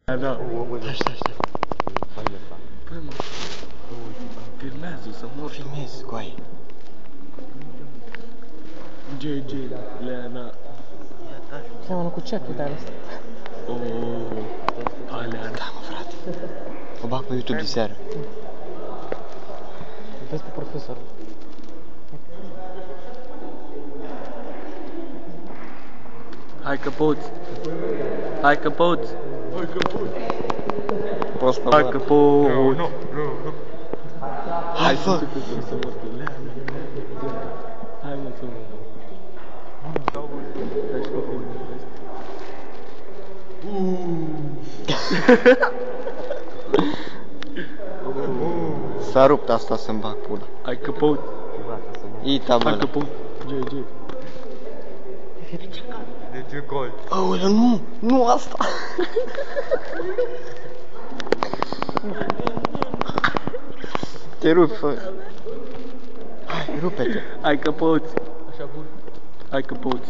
Da. Stai. Păi mă, filmează să mor. Filmezi, coaie. GG, Leana. Seamănă cu ce de asta? Hai, Leana. Da, mă, frate. O bag pe YouTube de seară. Vezi pe profesor. Hai că poți. Hai că poți. Poți pe Hai că poți. Nu. Hai, fă! Hai mă să mă. Stai și cu S-a rupt asta să-mi bag pula. Hai că poți. Ita, Hai că bă. poți. GG. De ce gol? Aoleu, nu! Nu asta! Te rupi, fă. Hai, rupe-te. Hai că poți. Așa bun. Hai că poți.